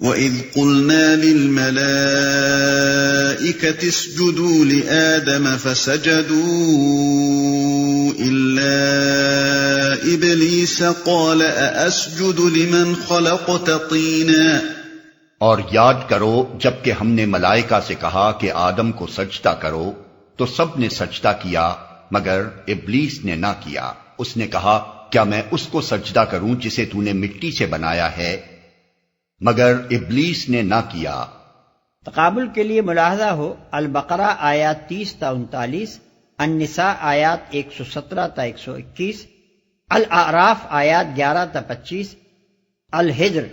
وَإِذْ قُلْنَا لِلْمَلَائِكَةِ اسْجُدُوا لِآدَمَ فَسَجَدُوا إِلَّا إِبْلِيسَ قَالَ أَأَسْجُدُ لِمَنْ خَلَقْتَ طِينًا۔ اور یاد کرو جب کہ ہم نے ملائکہ سے کہا کہ آدم کو سجدہ کرو تو سب نے سجدہ کیا مگر ابلیس نے نہ کیا۔ اس نے کہا کیا میں اس کو سجدہ کروں جسے تو نے مٹی سے بنایا ہے؟ مگر ابلیس نے نہ کیا۔ تقابل کے لیے ملاحظہ ہو، البقرہ آیات 30 تا 39، النساء آیات 117 تا 121، الاعراف آیات 11 تا 25، الحجر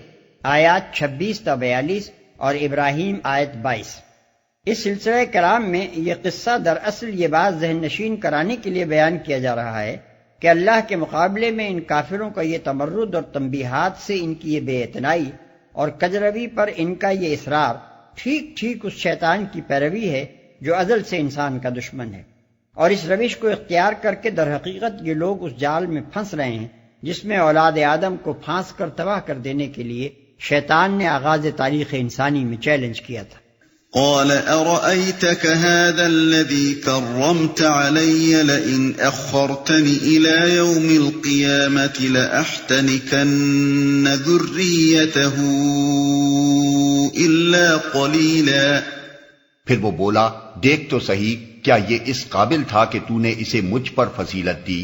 آیات 26 تا 42 اور ابراہیم آیت 22۔ اس سلسلہ کرام میں یہ قصہ دراصل یہ بات ذہن نشین کرانے کے لیے بیان کیا جا رہا ہے کہ اللہ کے مقابلے میں ان کافروں کا یہ تمرد اور تنبیہات سے ان کی یہ بے اعتنائی اور کجروی پر ان کا یہ اصرار ٹھیک ٹھیک اس شیطان کی پیروی ہے جو ازل سے انسان کا دشمن ہے، اور اس روش کو اختیار کر کے در حقیقت یہ لوگ اس جال میں پھنس رہے ہیں جس میں اولاد آدم کو پھانس کر تباہ کر دینے کے لیے شیطان نے آغاز تاریخ انسانی میں چیلنج کیا تھا۔ قال أرأيتك هذا الذي كرمت علي لئن أخرتني إلى يوم القيامة لأحتنكن ذريته إلا قليلا۔ پھر وہ بولا دیکھ تو صحیح کیا یہ اس قابل تھا کہ تو نے اسے مجھ پر فضیلت دی؟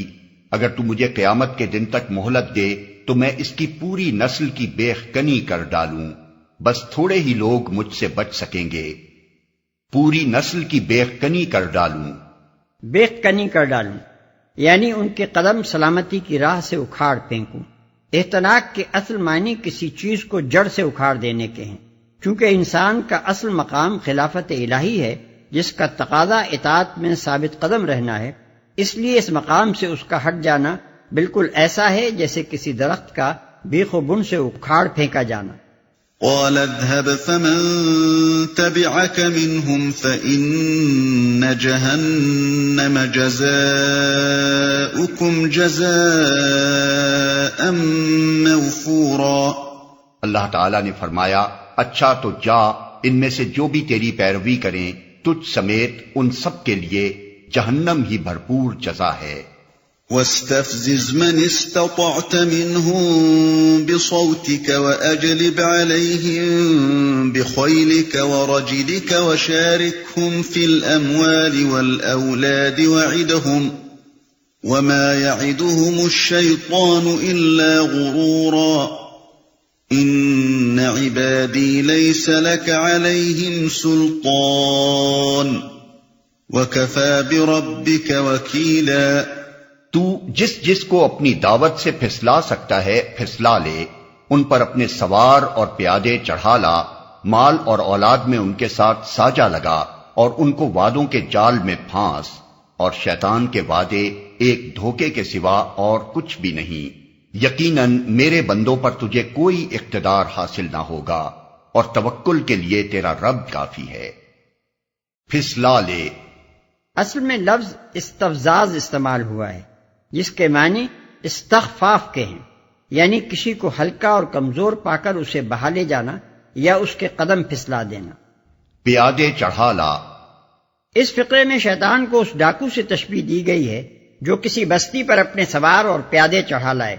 اگر تو مجھے قیامت کے دن تک مہلت دے تو میں اس کی پوری نسل کی بیخ کنی کر ڈالوں، بس تھوڑے ہی لوگ مجھ سے بچ سکیں گے۔ پوری نسل کی بیخ کنی کر ڈالوں۔ بیخ کنی کر ڈالوں یعنی ان کے قدم سلامتی کی راہ سے اکھاڑ پھینکوں۔ احتناک کے اصل معنی کسی چیز کو جڑ سے اکھاڑ دینے کے ہیں، چونکہ انسان کا اصل مقام خلافت الہی ہے جس کا تقاضا اطاعت میں ثابت قدم رہنا ہے، اس لیے اس مقام سے اس کا ہٹ جانا بالکل ایسا ہے جیسے کسی درخت کا بیخ و بن سے اکھاڑ پھینکا جانا۔ قال اذهب فمن تبعك منهم فإن جهنم جزاؤكم جزاء موفورا۔ اللہ تعالیٰ نے فرمایا اچھا تو جا، ان میں سے جو بھی تیری پیروی کریں تجھ سمیت ان سب کے لیے جہنم ہی بھرپور جزا ہے۔ واستفزز من استطعت منهم بصوتك وأجلب عليهم بخيلك ورجلك وشاركهم في الأموال والأولاد وعدهم وما يعدهم الشيطان إلا غرورا إن عبادي ليس لك عليهم سلطان وكفى بربك وكيلا۔ تو جس جس کو اپنی دعوت سے پھسلا سکتا ہے پھسلا لے، ان پر اپنے سوار اور پیادے چڑھا لا، مال اور اولاد میں ان کے ساتھ ساجا لگا اور ان کو وعدوں کے جال میں پھانس، اور شیطان کے وعدے ایک دھوکے کے سوا اور کچھ بھی نہیں۔ یقیناً میرے بندوں پر تجھے کوئی اقتدار حاصل نہ ہوگا اور توکل کے لیے تیرا رب کافی ہے۔ پھسلا لے اصل میں لفظ استفزاز استعمال ہوا ہے جس کے معنی استخفاف کے ہیں، یعنی کسی کو ہلکا اور کمزور پا کر اسے بہا لے جانا یا اس کے قدم پھسلا دینا۔ پیادے چڑھا لا، اس فقرے میں شیطان کو اس ڈاکو سے تشبیہ دی گئی ہے جو کسی بستی پر اپنے سوار اور پیادے چڑھا لائے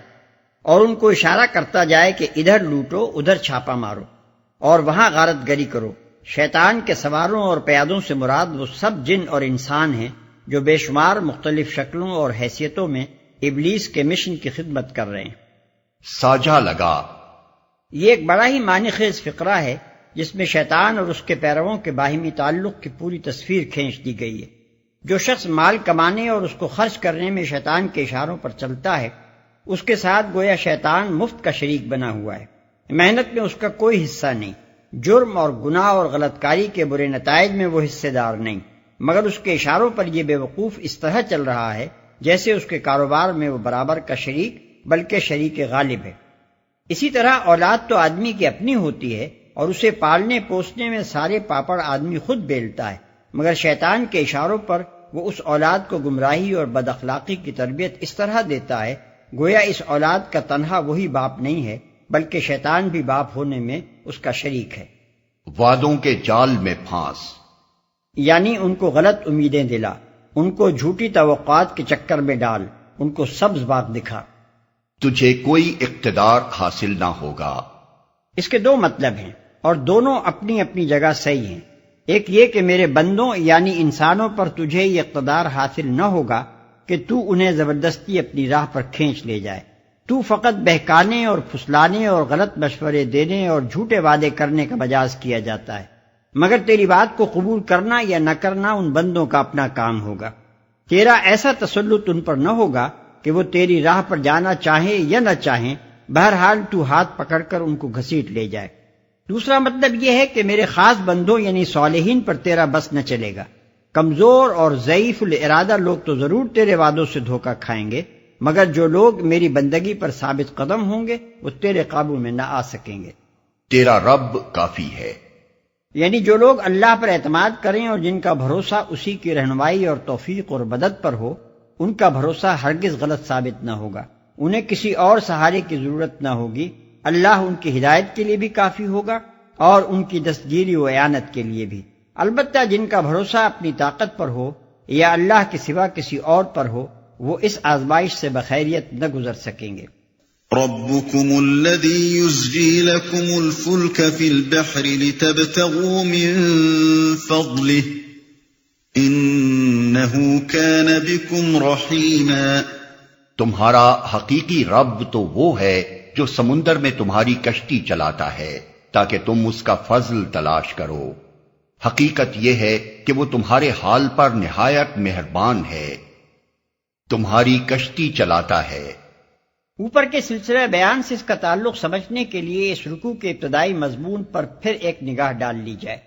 اور ان کو اشارہ کرتا جائے کہ ادھر لوٹو ادھر چھاپا مارو اور وہاں غارت گری کرو۔ شیطان کے سواروں اور پیادوں سے مراد وہ سب جن اور انسان ہیں جو بے شمار مختلف شکلوں اور حیثیتوں میں ابلیس کے مشن کی خدمت کر رہے ہیں۔ ساجا لگا، یہ ایک بڑا ہی معنی خیز فقرہ ہے جس میں شیطان اور اس کے پیرووں کے باہمی تعلق کی پوری تصویر کھینچ دی گئی ہے۔ جو شخص مال کمانے اور اس کو خرچ کرنے میں شیطان کے اشاروں پر چلتا ہے اس کے ساتھ گویا شیطان مفت کا شریک بنا ہوا ہے، محنت میں اس کا کوئی حصہ نہیں، جرم اور گناہ اور غلط کاری کے برے نتائج میں وہ حصے دار نہیں، مگر اس کے اشاروں پر یہ بے وقوف اس طرح چل رہا ہے جیسے اس کے کاروبار میں وہ برابر کا شریک بلکہ شریک غالب ہے۔ اسی طرح اولاد تو آدمی کی اپنی ہوتی ہے اور اسے پالنے پوسنے میں سارے پاپڑ آدمی خود بیلتا ہے، مگر شیطان کے اشاروں پر وہ اس اولاد کو گمراہی اور بد اخلاقی کی تربیت اس طرح دیتا ہے گویا اس اولاد کا تنہا وہی باپ نہیں ہے بلکہ شیطان بھی باپ ہونے میں اس کا شریک ہے۔ وعدوں کے جال میں پھانس، یعنی ان کو غلط امیدیں دلا، ان کو جھوٹی توقعات کے چکر میں ڈال، ان کو سبز باغ دکھا۔ تجھے کوئی اقتدار حاصل نہ ہوگا۔ اس کے دو مطلب ہیں اور دونوں اپنی اپنی جگہ صحیح ہیں۔ ایک یہ کہ میرے بندوں یعنی انسانوں پر تجھے یہ اقتدار حاصل نہ ہوگا کہ تو انہیں زبردستی اپنی راہ پر کھینچ لے جائے۔ تو فقط بہکانے اور پھسلانے اور غلط مشورے دینے اور جھوٹے وعدے کرنے کا مجاز کیا جاتا ہے، مگر تیری بات کو قبول کرنا یا نہ کرنا ان بندوں کا اپنا کام ہوگا۔ تیرا ایسا تسلط ان پر نہ ہوگا کہ وہ تیری راہ پر جانا چاہیں یا نہ چاہیں، بہرحال تو ہاتھ پکڑ کر ان کو گھسیٹ لے جائے۔ دوسرا مطلب یہ ہے کہ میرے خاص بندوں یعنی صالحین پر تیرا بس نہ چلے گا۔ کمزور اور ضعیف الارادہ لوگ تو ضرور تیرے وعدوں سے دھوکہ کھائیں گے، مگر جو لوگ میری بندگی پر ثابت قدم ہوں گے وہ تیرے قابو میں نہ آ سکیں گے۔ تیرا رب کافی ہے، یعنی جو لوگ اللہ پر اعتماد کریں اور جن کا بھروسہ اسی کی رہنمائی اور توفیق اور مدد پر ہو، ان کا بھروسہ ہرگز غلط ثابت نہ ہوگا، انہیں کسی اور سہارے کی ضرورت نہ ہوگی۔ اللہ ان کی ہدایت کے لیے بھی کافی ہوگا اور ان کی دستگیری و اعانت کے لیے بھی۔ البتہ جن کا بھروسہ اپنی طاقت پر ہو یا اللہ کے سوا کسی اور پر ہو، وہ اس آزمائش سے بخیریت نہ گزر سکیں گے۔ ربكم الذي يزجي لكم الفلك في البحر لتبتغوا من فضله إنه كان بكم رحيما۔ تمہارا حقیقی رب تو وہ ہے جو سمندر میں تمہاری کشتی چلاتا ہے تاکہ تم اس کا فضل تلاش کرو۔ حقیقت یہ ہے کہ وہ تمہارے حال پر نہایت مہربان ہے، تمہاری کشتی چلاتا ہے۔ اوپر کے سلسلہ بیان سے اس کا تعلق سمجھنے کے لیے اس رکوع کے ابتدائی مضمون پر پھر ایک نگاہ ڈال لی جائے۔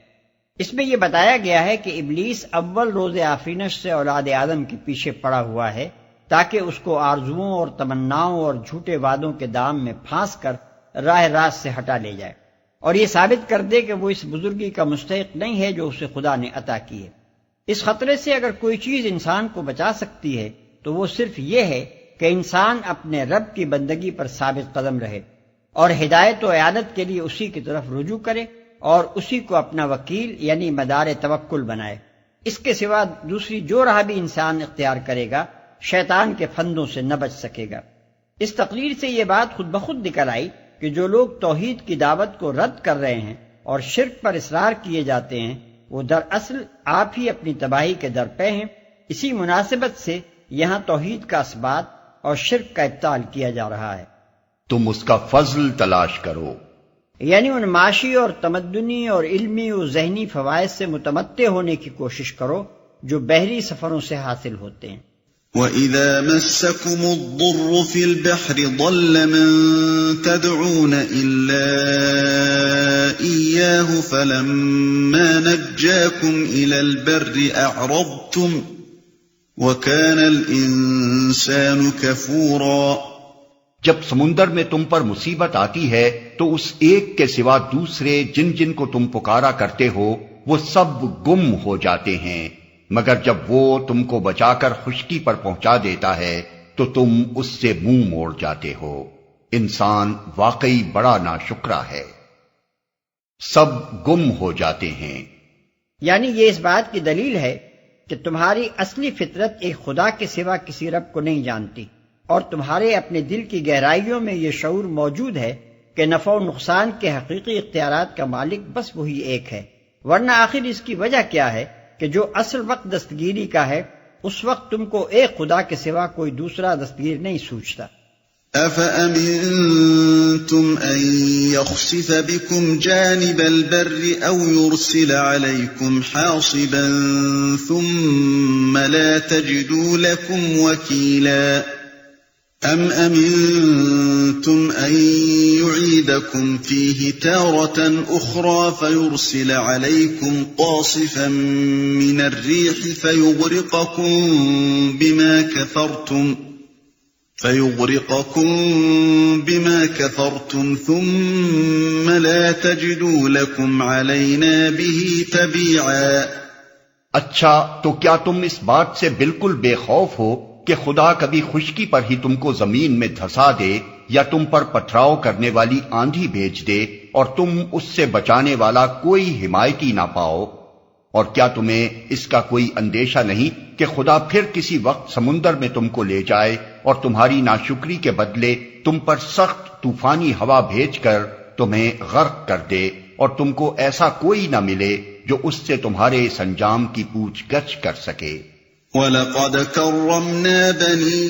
اس میں یہ بتایا گیا ہے کہ ابلیس اول روز آفرینش سے اولاد آدم کے پیچھے پڑا ہوا ہے تاکہ اس کو آرزوؤں اور تمناؤں اور جھوٹے وعدوں کے دام میں پھانس کر راہ راست سے ہٹا لے جائے اور یہ ثابت کر دے کہ وہ اس بزرگی کا مستحق نہیں ہے جو اسے خدا نے عطا کی ہے۔ اس خطرے سے اگر کوئی چیز انسان کو بچا سکتی ہے تو وہ صرف یہ ہے کہ انسان اپنے رب کی بندگی پر ثابت قدم رہے اور ہدایت و اعانت کے لیے اسی کی طرف رجوع کرے اور اسی کو اپنا وکیل یعنی مدار توکل بنائے۔ اس کے سوا دوسری جو راہ بھی انسان اختیار کرے گا شیطان کے پھندوں سے نہ بچ سکے گا۔ اس تقریر سے یہ بات خود بخود نکل آئی کہ جو لوگ توحید کی دعوت کو رد کر رہے ہیں اور شرک پر اصرار کیے جاتے ہیں وہ دراصل آپ ہی اپنی تباہی کے درپے ہیں۔ اسی مناسبت سے یہاں توحید کا اثبات اور شرک کا ابطال کیا جا رہا ہے۔ تم اس کا فضل تلاش کرو، یعنی ان معاشی اور تمدنی اور علمی و ذہنی فوائد سے متمتع ہونے کی کوشش کرو جو بحری سفروں سے حاصل ہوتے ہیں۔ وَإِذَا مَسَّكُمُ الضُّرُّ فِي الْبَحْرِ ضَلَّ مَن تَدْعُونَ إِلَّا إِيَّاهُ فَلَمَّا نَجَّاكُمْ إِلَى الْبَرِّ أَعْرَضْتُمْ وَكَانَ الْإِنسَانُ كَفُورًا۔ جب سمندر میں تم پر مصیبت آتی ہے تو اس ایک کے سوا دوسرے جن جن کو تم پکارا کرتے ہو وہ سب گم ہو جاتے ہیں، مگر جب وہ تم کو بچا کر خشکی پر پہنچا دیتا ہے تو تم اس سے منہ موڑ جاتے ہو۔ انسان واقعی بڑا ناشکرا ہے، سب گم ہو جاتے ہیں۔ یعنی یہ اس بات کی دلیل ہے کہ تمہاری اصلی فطرت ایک خدا کے سوا کسی رب کو نہیں جانتی اور تمہارے اپنے دل کی گہرائیوں میں یہ شعور موجود ہے کہ نفع و نقصان کے حقیقی اختیارات کا مالک بس وہی ایک ہے، ورنہ آخر اس کی وجہ کیا ہے کہ جو اصل وقت دستگیری کا ہے اس وقت تم کو ایک خدا کے سوا کوئی دوسرا دستگیر نہیں سوچتا۔ أَفَأَمِنْتُمْ أَنْ يَخْسِفَ بِكُمْ جَانِبَ الْبَرِّ أَوْ يُرْسِلَ عَلَيْكُمْ حَاصِبًا ثُمَّ لَا تَجِدُوا لَكُمْ وَكِيلًا أَمْ أَمِنْتُمْ أَنْ يُعِيدَكُمْ فِيهِ تَارَةً أُخْرَى فَيُرْسِلَ عَلَيْكُمْ قَاصِفًا مِنَ الرِّيحِ فَيُغْرِقَكُمْ بِمَا كَفَرْتُمْ ثُمَّ لَا تَجِدُوا لَكُمْ عَلَيْنَا بِهِ تَبِيعًا۔ اچھا تو کیا تم اس بات سے بالکل بے خوف ہو کہ خدا کبھی خشکی پر ہی تم کو زمین میں دھسا دے یا تم پر پتھراؤ کرنے والی آندھی بھیج دے اور تم اس سے بچانے والا کوئی حمایتی نہ پاؤ؟ اور کیا تمہیں اس کا کوئی اندیشہ نہیں کہ خدا پھر کسی وقت سمندر میں تم کو لے جائے اور تمہاری ناشکری کے بدلے تم پر سخت طوفانی ہوا بھیج کر تمہیں غرق کر دے، اور تم کو ایسا کوئی نہ ملے جو اس سے تمہارے اس انجام کی پوچھ گچھ کر سکے۔ وَلَقَدْ كَرَّمْنَا بَنِي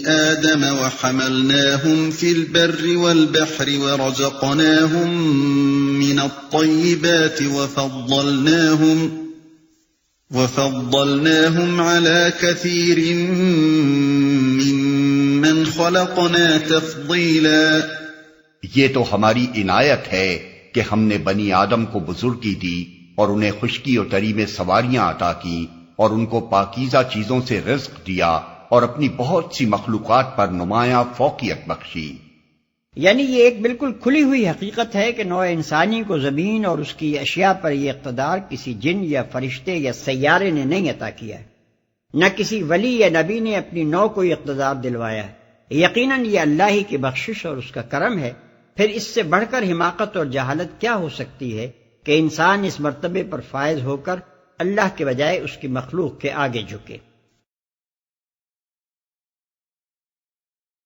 آدَمَ وَحَمَلْنَاهُمْ فِي الْبَرِّ وَالْبَحْرِ وَرَزَقْنَاهُمْ مِنَ الطَّيِّبَاتِ وَفَضَّلْنَاهُمْ عَلَى كَثِيرٍ مِّمَّنْ خَلَقْنَا تَفْضِيلًا۔ یہ تو ہماری عنایت ہے کہ ہم نے بنی آدم کو بزرگی دی اور انہیں خشکی و تری میں سواریاں عطا کی اور ان کو پاکیزہ چیزوں سے رزق دیا اور اپنی بہت سی مخلوقات پر نمایاں فوقیت بخشی۔ یعنی یہ ایک بالکل کھلی ہوئی حقیقت ہے کہ نوع انسانی کو زمین اور اس کی اشیاء پر یہ اقتدار کسی جن یا فرشتے یا سیارے نے نہیں عطا کیا ہے، نہ کسی ولی یا نبی نے اپنی نوع کو یہ اقتدار دلوایا ہے۔ یقیناً یہ اللہ ہی کی بخشش اور اس کا کرم ہے، پھر اس سے بڑھ کر حماقت اور جہالت کیا ہو سکتی ہے کہ انسان اس مرتبے پر فائز ہو کر اللہ کے بجائے اس کی مخلوق کے آگے جھکے۔